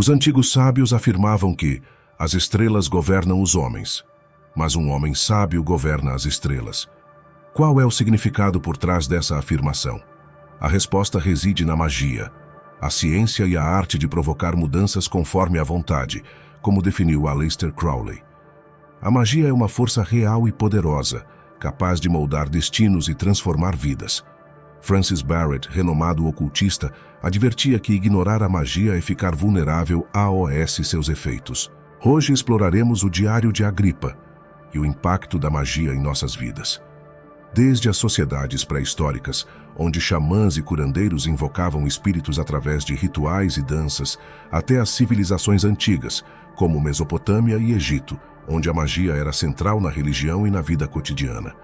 Os antigos sábios afirmavam que as estrelas governam os homens, mas um homem sábio governa as estrelas. Qual é o significado por trás dessa afirmação? A resposta reside na magia, a ciência e a arte de provocar mudanças conforme a vontade, como definiu Aleister Crowley. A magia é uma força real e poderosa, capaz de moldar destinos e transformar vidas. Francis Barrett, renomado ocultista, advertia que ignorar a magia é ficar vulnerável a seus efeitos. Hoje exploraremos o Diário de Agripa e o impacto da magia em nossas vidas. Desde as sociedades pré-históricas, onde xamãs e curandeiros invocavam espíritos através de rituais e danças, até as civilizações antigas, como Mesopotâmia e Egito, onde a magia era central na religião e na vida cotidiana.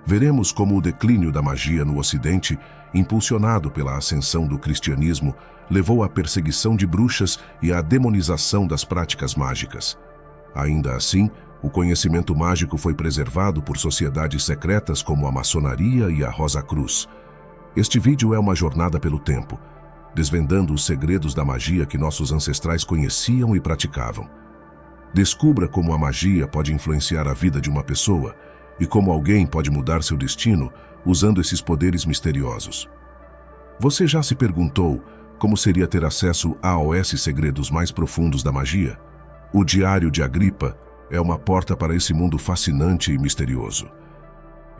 Veremos como o declínio da magia no Ocidente, impulsionado pela ascensão do cristianismo, levou à perseguição de bruxas e à demonização das práticas mágicas. Ainda assim, o conhecimento mágico foi preservado por sociedades secretas como a maçonaria e a Rosa Cruz. Este vídeo é uma jornada pelo tempo, desvendando os segredos da magia que nossos ancestrais conheciam e praticavam. Descubra como a magia pode influenciar a vida de uma pessoa e como alguém pode mudar seu destino usando esses poderes misteriosos. Você já se perguntou como seria ter acesso a segredos mais profundos da magia? O Diário de Agripa é uma porta para esse mundo fascinante e misterioso.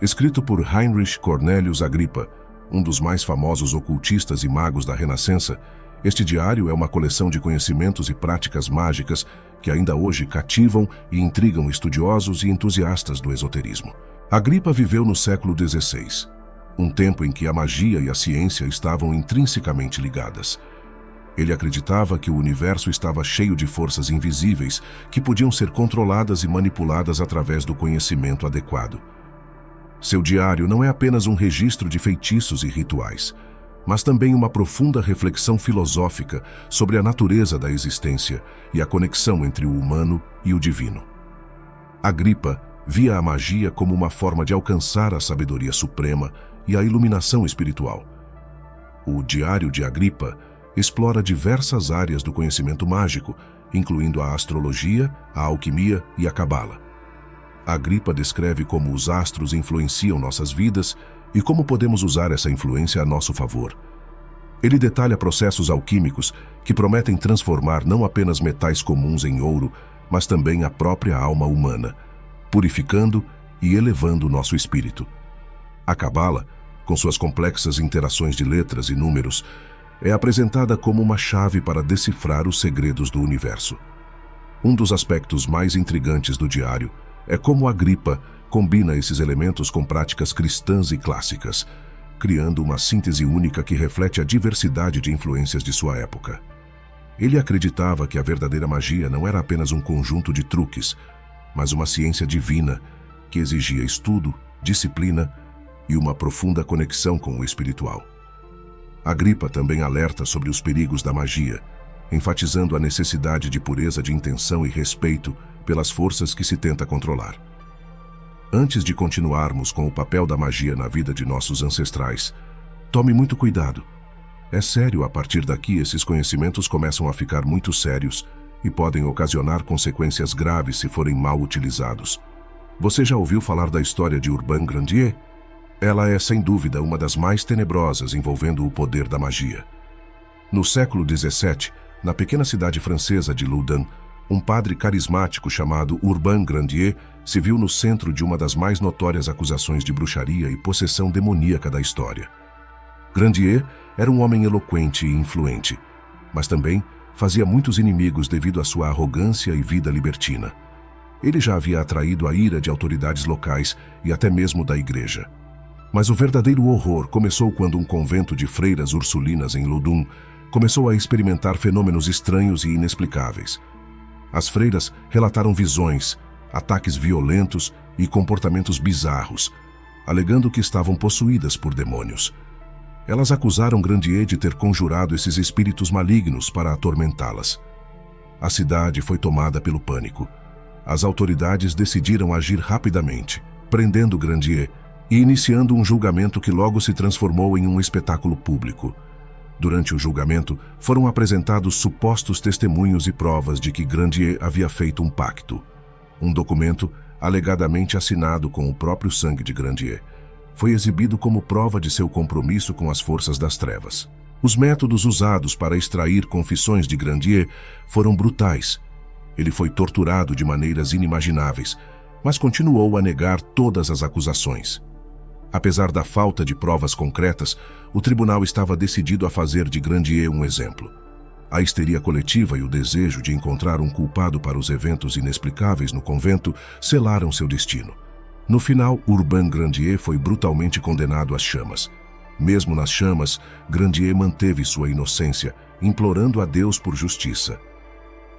Escrito por Heinrich Cornelius Agrippa, um dos mais famosos ocultistas e magos da Renascença, este diário é uma coleção de conhecimentos e práticas mágicas que ainda hoje cativam e intrigam estudiosos e entusiastas do esoterismo. Agrippa viveu no século XVI, um tempo em que a magia e a ciência estavam intrinsecamente ligadas. Ele acreditava que o universo estava cheio de forças invisíveis que podiam ser controladas e manipuladas através do conhecimento adequado. Seu diário não é apenas um registro de feitiços e rituais, mas também uma profunda reflexão filosófica sobre a natureza da existência e a conexão entre o humano e o divino. Agrippa via a magia como uma forma de alcançar a sabedoria suprema e a iluminação espiritual. O Diário de Agripa explora diversas áreas do conhecimento mágico, incluindo a astrologia, a alquimia e a cabala. Agrippa descreve como os astros influenciam nossas vidas e como podemos usar essa influência a nosso favor. Ele detalha processos alquímicos que prometem transformar não apenas metais comuns em ouro, mas também a própria alma humana, purificando e elevando o nosso espírito. A cabala, com suas complexas interações de letras e números, é apresentada como uma chave para decifrar os segredos do universo. Um dos aspectos mais intrigantes do diário é como Agrippa combina esses elementos com práticas cristãs e clássicas, criando uma síntese única que reflete a diversidade de influências de sua época. Ele acreditava que a verdadeira magia não era apenas um conjunto de truques, mas uma ciência divina que exigia estudo, disciplina e uma profunda conexão com o espiritual. Agrippa também alerta sobre os perigos da magia, enfatizando a necessidade de pureza de intenção e respeito pelas forças que se tenta controlar. Antes de continuarmos com o papel da magia na vida de nossos ancestrais, tome muito cuidado. É sério, a partir daqui esses conhecimentos começam a ficar muito sérios e podem ocasionar consequências graves se forem mal utilizados. Você já ouviu falar da história de Urbain Grandier? Ela é, sem dúvida, uma das mais tenebrosas envolvendo o poder da magia. No século XVII, na pequena cidade francesa de Loudun, um padre carismático chamado Urbain Grandier se viu no centro de uma das mais notórias acusações de bruxaria e possessão demoníaca da história. Grandier era um homem eloquente e influente, mas também fazia muitos inimigos devido à sua arrogância e vida libertina. Ele já havia atraído a ira de autoridades locais e até mesmo da igreja. Mas o verdadeiro horror começou quando um convento de freiras ursulinas em Loudun começou a experimentar fenômenos estranhos e inexplicáveis. As freiras relataram visões, ataques violentos e comportamentos bizarros, alegando que estavam possuídas por demônios. Elas acusaram Grandier de ter conjurado esses espíritos malignos para atormentá-las. A cidade foi tomada pelo pânico. As autoridades decidiram agir rapidamente, prendendo Grandier e iniciando um julgamento que logo se transformou em um espetáculo público. Durante o julgamento, foram apresentados supostos testemunhos e provas de que Grandier havia feito um pacto. Um documento, alegadamente assinado com o próprio sangue de Grandier, foi exibido como prova de seu compromisso com as forças das trevas. Os métodos usados para extrair confissões de Grandier foram brutais. Ele foi torturado de maneiras inimagináveis, mas continuou a negar todas as acusações. Apesar da falta de provas concretas, o tribunal estava decidido a fazer de Grandier um exemplo. A histeria coletiva e o desejo de encontrar um culpado para os eventos inexplicáveis no convento selaram seu destino. No final, Urbain Grandier foi brutalmente condenado às chamas. Mesmo nas chamas, Grandier manteve sua inocência, implorando a Deus por justiça.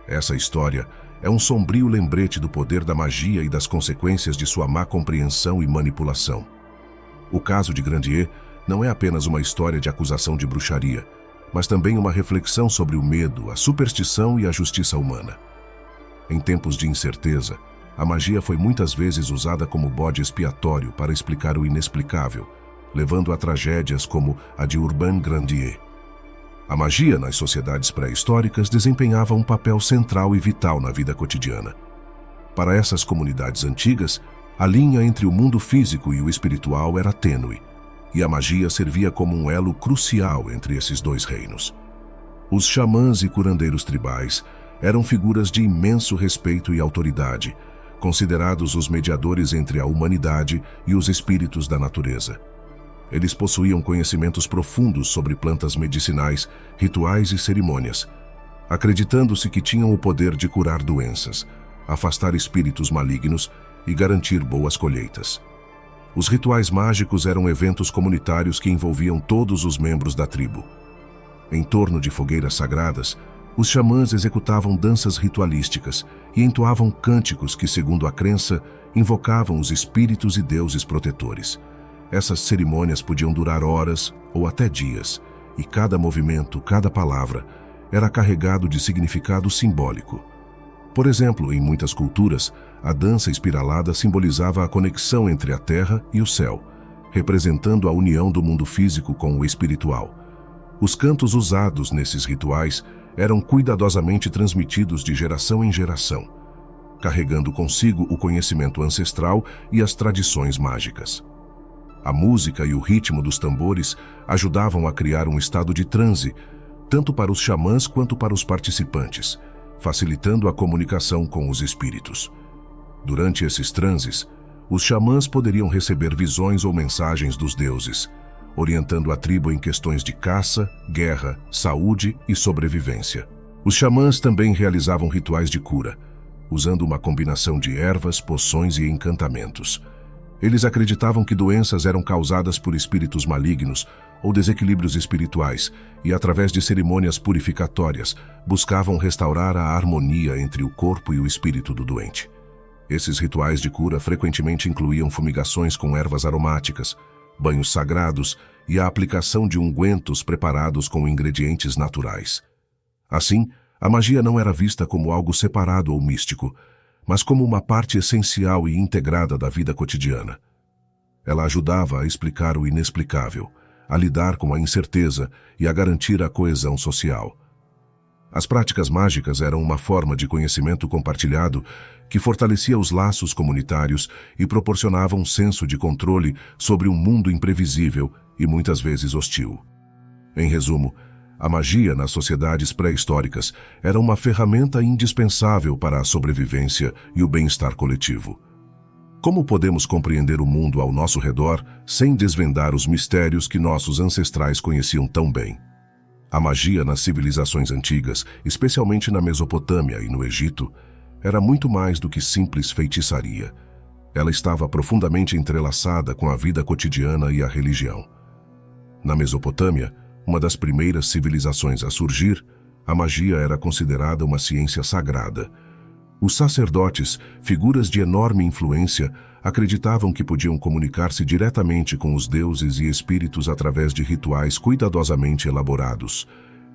Essa história é um sombrio lembrete do poder da magia e das consequências de sua má compreensão e manipulação. O caso de Grandier não é apenas uma história de acusação de bruxaria, mas também uma reflexão sobre o medo, a superstição e a justiça humana. Em tempos de incerteza, a magia foi muitas vezes usada como bode expiatório para explicar o inexplicável, levando a tragédias como a de Urbain Grandier. A magia nas sociedades pré-históricas desempenhava um papel central e vital na vida cotidiana. Para essas comunidades antigas, a linha entre o mundo físico e o espiritual era tênue, e a magia servia como um elo crucial entre esses dois reinos. Os xamãs e curandeiros tribais eram figuras de imenso respeito e autoridade, considerados os mediadores entre a humanidade e os espíritos da natureza. Eles possuíam conhecimentos profundos sobre plantas medicinais, rituais e cerimônias, acreditando-se que tinham o poder de curar doenças, afastar espíritos malignos e garantir boas colheitas. Os rituais mágicos eram eventos comunitários que envolviam todos os membros da tribo. Em torno de fogueiras sagradas, os xamãs executavam danças ritualísticas e entoavam cânticos que, segundo a crença, invocavam os espíritos e deuses protetores. Essas cerimônias podiam durar horas ou até dias, e cada movimento, cada palavra, era carregado de significado simbólico. Por exemplo, em muitas culturas, a dança espiralada simbolizava a conexão entre a terra e o céu, representando a união do mundo físico com o espiritual. Os cantos usados nesses rituais eram cuidadosamente transmitidos de geração em geração, carregando consigo o conhecimento ancestral e as tradições mágicas. A música e o ritmo dos tambores ajudavam a criar um estado de transe, tanto para os xamãs quanto para os participantes, facilitando a comunicação com os espíritos. Durante esses transes, os xamãs poderiam receber visões ou mensagens dos deuses, orientando a tribo em questões de caça, guerra, saúde e sobrevivência. Os xamãs também realizavam rituais de cura, usando uma combinação de ervas, poções e encantamentos. Eles acreditavam que doenças eram causadas por espíritos malignos ou desequilíbrios espirituais e, através de cerimônias purificatórias, buscavam restaurar a harmonia entre o corpo e o espírito do doente. Esses rituais de cura frequentemente incluíam fumigações com ervas aromáticas, banhos sagrados e a aplicação de ungüentos preparados com ingredientes naturais. Assim, a magia não era vista como algo separado ou místico, mas como uma parte essencial e integrada da vida cotidiana. Ela ajudava a explicar o inexplicável, a lidar com a incerteza e a garantir a coesão social. As práticas mágicas eram uma forma de conhecimento compartilhado que fortalecia os laços comunitários e proporcionava um senso de controle sobre um mundo imprevisível e muitas vezes hostil. Em resumo, a magia nas sociedades pré-históricas era uma ferramenta indispensável para a sobrevivência e o bem-estar coletivo. Como podemos compreender o mundo ao nosso redor sem desvendar os mistérios que nossos ancestrais conheciam tão bem? A magia nas civilizações antigas, especialmente na Mesopotâmia e no Egito, era muito mais do que simples feitiçaria. Ela estava profundamente entrelaçada com a vida cotidiana e a religião. Na Mesopotâmia, uma das primeiras civilizações a surgir, a magia era considerada uma ciência sagrada. Os sacerdotes, figuras de enorme influência, acreditavam que podiam comunicar-se diretamente com os deuses e espíritos através de rituais cuidadosamente elaborados.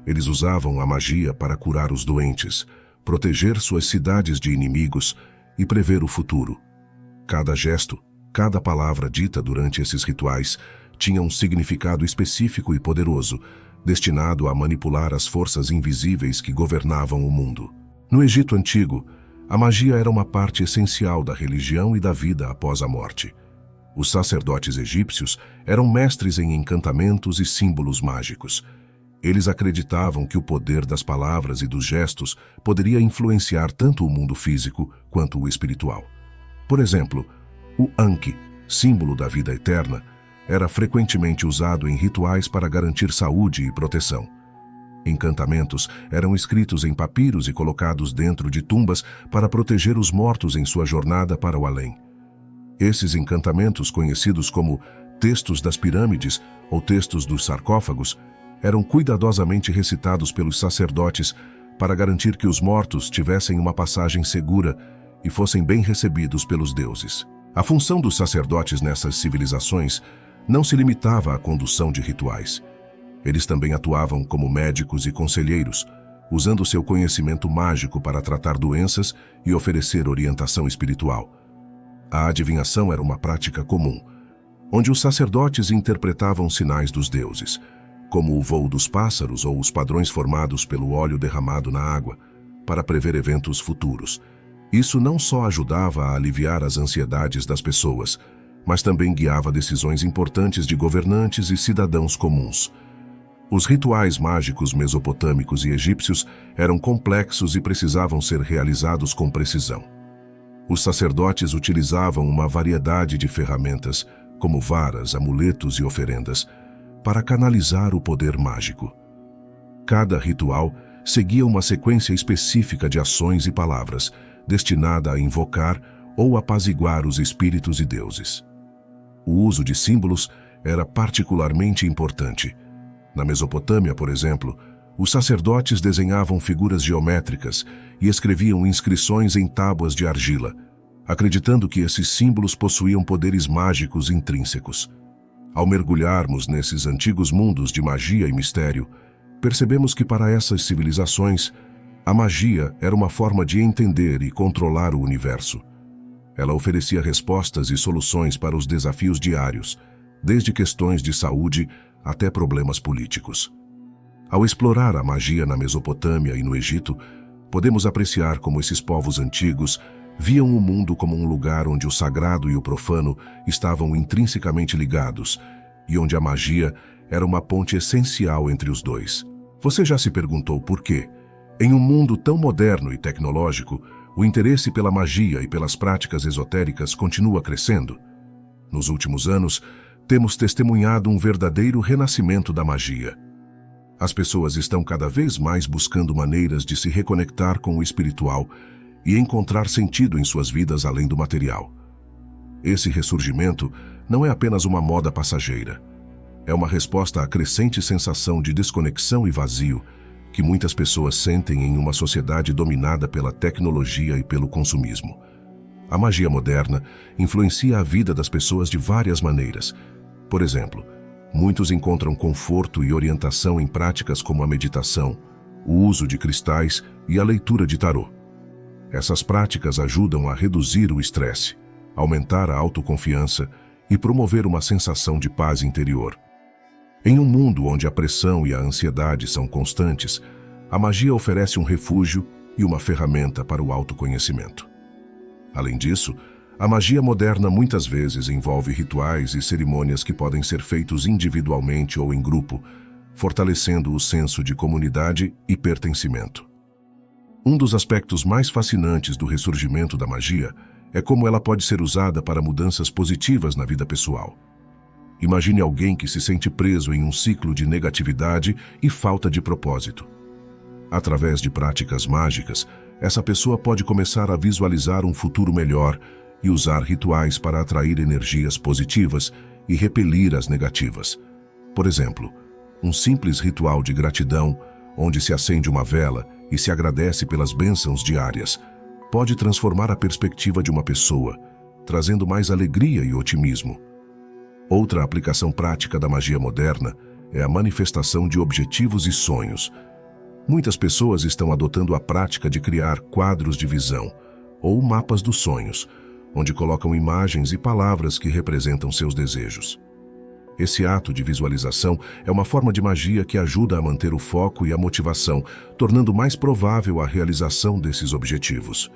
Eles usavam a magia para curar os doentes, proteger suas cidades de inimigos e prever o futuro. Cada gesto, cada palavra dita durante esses rituais tinha um significado específico e poderoso, destinado a manipular as forças invisíveis que governavam o mundo. No Egito Antigo, a magia era uma parte essencial da religião e da vida após a morte. Os sacerdotes egípcios eram mestres em encantamentos e símbolos mágicos. Eles acreditavam que o poder das palavras e dos gestos poderia influenciar tanto o mundo físico quanto o espiritual. Por exemplo, o Anki, símbolo da vida eterna, era frequentemente usado em rituais para garantir saúde e proteção. Encantamentos eram escritos em papiros e colocados dentro de tumbas para proteger os mortos em sua jornada para o além. Esses encantamentos, conhecidos como textos das pirâmides ou textos dos sarcófagos, eram cuidadosamente recitados pelos sacerdotes para garantir que os mortos tivessem uma passagem segura e fossem bem recebidos pelos deuses. A função dos sacerdotes nessas civilizações não se limitava à condução de rituais. Eles também atuavam como médicos e conselheiros, usando seu conhecimento mágico para tratar doenças e oferecer orientação espiritual. A adivinhação era uma prática comum, onde os sacerdotes interpretavam sinais dos deuses, como o voo dos pássaros ou os padrões formados pelo óleo derramado na água, para prever eventos futuros. Isso não só ajudava a aliviar as ansiedades das pessoas, mas também guiava decisões importantes de governantes e cidadãos comuns. Os rituais mágicos mesopotâmicos e egípcios eram complexos e precisavam ser realizados com precisão. Os sacerdotes utilizavam uma variedade de ferramentas, como varas, amuletos e oferendas, para canalizar o poder mágico. Cada ritual seguia uma sequência específica de ações e palavras, destinada a invocar ou apaziguar os espíritos e deuses. O uso de símbolos era particularmente importante. Na Mesopotâmia, por exemplo, os sacerdotes desenhavam figuras geométricas e escreviam inscrições em tábuas de argila, acreditando que esses símbolos possuíam poderes mágicos intrínsecos. Ao mergulharmos nesses antigos mundos de magia e mistério, percebemos que para essas civilizações, a magia era uma forma de entender e controlar o universo. Ela oferecia respostas e soluções para os desafios diários, desde questões de saúde até problemas políticos. Ao explorar a magia na Mesopotâmia e no Egito, podemos apreciar como esses povos antigos viam o mundo como um lugar onde o sagrado e o profano estavam intrinsecamente ligados e onde a magia era uma ponte essencial entre os dois. Você já se perguntou por quê? Em um mundo tão moderno e tecnológico, o interesse pela magia e pelas práticas esotéricas continua crescendo? Nos últimos anos, temos testemunhado um verdadeiro renascimento da magia. As pessoas estão cada vez mais buscando maneiras de se reconectar com o espiritual e encontrar sentido em suas vidas além do material. Esse ressurgimento não é apenas uma moda passageira. É uma resposta à crescente sensação de desconexão e vazio que muitas pessoas sentem em uma sociedade dominada pela tecnologia e pelo consumismo. A magia moderna influencia a vida das pessoas de várias maneiras. Por exemplo, muitos encontram conforto e orientação em práticas como a meditação, o uso de cristais e a leitura de tarô. Essas práticas ajudam a reduzir o estresse, aumentar a autoconfiança e promover uma sensação de paz interior. Em um mundo onde a pressão e a ansiedade são constantes, a magia oferece um refúgio e uma ferramenta para o autoconhecimento. Além disso, a magia moderna muitas vezes envolve rituais e cerimônias que podem ser feitos individualmente ou em grupo, fortalecendo o senso de comunidade e pertencimento. Um dos aspectos mais fascinantes do ressurgimento da magia é como ela pode ser usada para mudanças positivas na vida pessoal. Imagine alguém que se sente preso em um ciclo de negatividade e falta de propósito. Através de práticas mágicas, essa pessoa pode começar a visualizar um futuro melhor e usar rituais para atrair energias positivas e repelir as negativas. Por exemplo, um simples ritual de gratidão, onde se acende uma vela e se agradece pelas bênçãos diárias, pode transformar a perspectiva de uma pessoa, trazendo mais alegria e otimismo. Outra aplicação prática da magia moderna é a manifestação de objetivos e sonhos. Muitas pessoas estão adotando a prática de criar quadros de visão, ou mapas dos sonhos, onde colocam imagens e palavras que representam seus desejos. Esse ato de visualização é uma forma de magia que ajuda a manter o foco e a motivação, tornando mais provável a realização desses objetivos.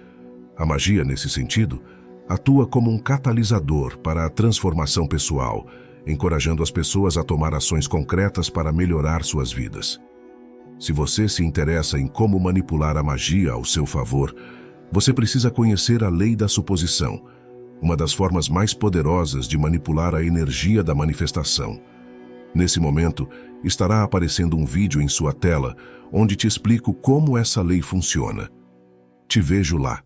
A magia, nesse sentido, atua como um catalisador para a transformação pessoal, encorajando as pessoas a tomar ações concretas para melhorar suas vidas. Se você se interessa em como manipular a magia ao seu favor, você precisa conhecer a lei da suposição, uma das formas mais poderosas de manipular a energia da manifestação. Nesse momento, estará aparecendo um vídeo em sua tela onde te explico como essa lei funciona. Te vejo lá.